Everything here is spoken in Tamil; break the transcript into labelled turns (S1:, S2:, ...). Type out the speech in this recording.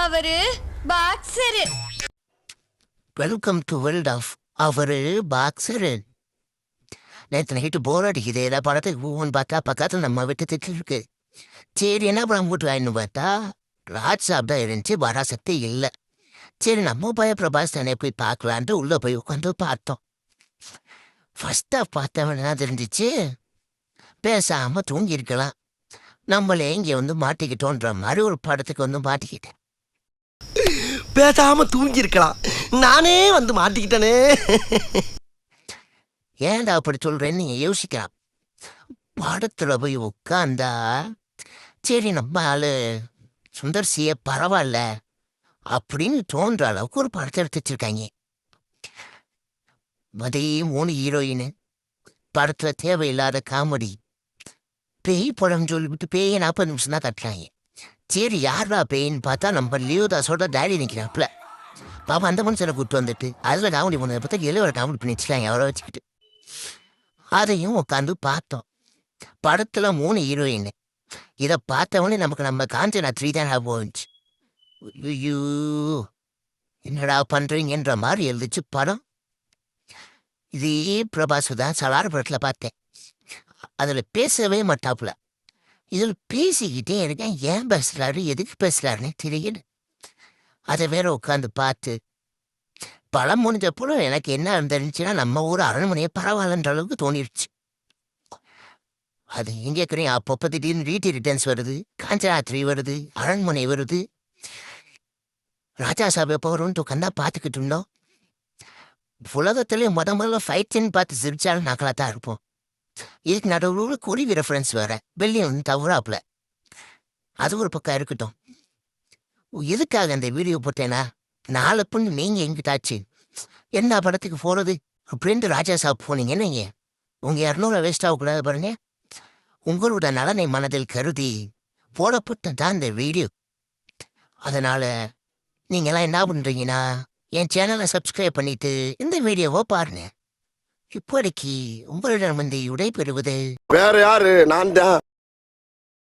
S1: அவரு boxer.
S2: Welcome to world of அவரு பாக்ஸரு. நேற்று நைட்டு போர் அடிக்குது, ஏதாவது படத்துக்கு போவோன்னு பார்த்தா பக்கத்தில் நம்ம விட்டு திட்டு இருக்கு. சரி என்ன படம் போட்டு வாயின்னு பார்த்தா ராஜ் சாப் தான் இருந்துச்சு, வராசக்தி இல்லை. சரி நம்ம பிரபாஸ் தானே போய் பார்க்கலான்ட்டு உள்ளே போய் உட்காந்து பார்த்தோம். ஃபர்ஸ்ட் ஆஃப் பார்த்தவன் என்ன தெரிஞ்சிச்சு, பேசாமல் தூங்கியிருக்கலாம், நம்மளே இங்கே வந்து மாட்டிக்கிட்டோன்ற மாதிரி ஒரு படத்துக்கு வந்து மாட்டிக்கிட்டேன்.
S3: பேசாம தூங்கி இருக்கலாம், நானே வந்து மாட்டிக்கிட்டனே.
S2: ஏன்டா அப்படி சொல்றேன்னு நீங்க யோசிக்கலாம். படத்துல போய் உட்காந்தா சரி நம்ம ஆளு சுந்தர்சிய பரவாயில்ல அப்படின்னு தோன்ற அளவுக்கு ஒரு படத்தை எடுத்து வச்சிருக்காங்க. அதே 3 ஹீரோயின், படத்துல தேவையில்லாத காமெடி, பேய் படம் சொல்லிவிட்டு பேயை 40 நிமிஷம் தான் கட்டுறாங்க. சரி யாரா பேயின்னு பார்த்தா நம்ம லியோதாஸோட டேடி நிற்கிறாப்புல. பாப்பா அந்த மனுஷனை கூப்பிட்டு வந்துட்டு அதில் காமெடி பண்ணதை பார்த்தா 7 காமெடி பண்ணி வச்சுக்காங்க அவரை வச்சுக்கிட்டு. அதையும் உட்காந்து பார்த்தோம். படத்தில் 3 ஹீரோயின். இதை பார்த்தவொடனே நமக்கு நம்ம காஞ்சனா 3 தான் போச்சு. ஐயோ என்னடா பண்ணுறீங்கன்ற மாதிரி எழுதிச்சு படம். இதே பிரபாஸ் தான் சலார் படத்தில் பார்த்தேன். அதில் பேசவே மாட்டாப்புல, இதில் பேசிக்கிட்டே இருக்கேன். ஏன் பேசுகிறாரு எதுக்கு பேசுகிறாருன்னு தெரியல. அதை வேற உட்காந்து பார்த்து படம் முடிஞ்சப்போ எனக்கு என்ன இருந்துச்சுன்னா நம்ம ஊர் அரண்மனையே பரவாயில்லன்ற அளவுக்கு தோணிடுச்சு. அது எங்கே இருக்கிறேன், அப்பப்போ திடீர்னு ரிட்டர்ன்ஸ் வருது, காஞ்சனா 3 வருது, அரண்மனை வருது, ராஜா சாப் எப்போ வரும்னு உட்காந்தா பார்த்துக்கிட்டு இருந்தோம். உலகத்திலே முதல்ல ஃபைட்ஸ்ன்னு பார்த்து சிரிச்சாலும் நாக்களாக தான் இருப்போம். இதுக்கு நடுவில் குருவி ரெஃபரன்ஸ் வேற வெளியே வந்து தவறாப்புல. அது ஒரு பக்கம் இருக்கட்டும். எதுக்காக அந்த வீடியோ போட்டேன்னா, 4 பொண்ணு நீங்கள் எங்கிட்டாச்சு என்ன படத்துக்கு போகிறது அப்படின்ட்டு ராஜா சாப் போனீங்க. நீங்க உங்கள் 200 வேஸ்ட் ஆகக்கூடாது பாருங்க. உங்களோட நலனை மனதில் கருதி போடப்பட்ட தான் இந்த வீடியோ. அதனால் நீங்களாம் என்ன பண்ணுறீங்கன்னா என் சேனலை சப்ஸ்கிரைப் பண்ணிவிட்டு இந்த வீடியோவை பாருங்க. இப்போதைக்கு உங்களிடம் வந்து விடை பெறுவது
S3: வேற யாரு, நான் தான்.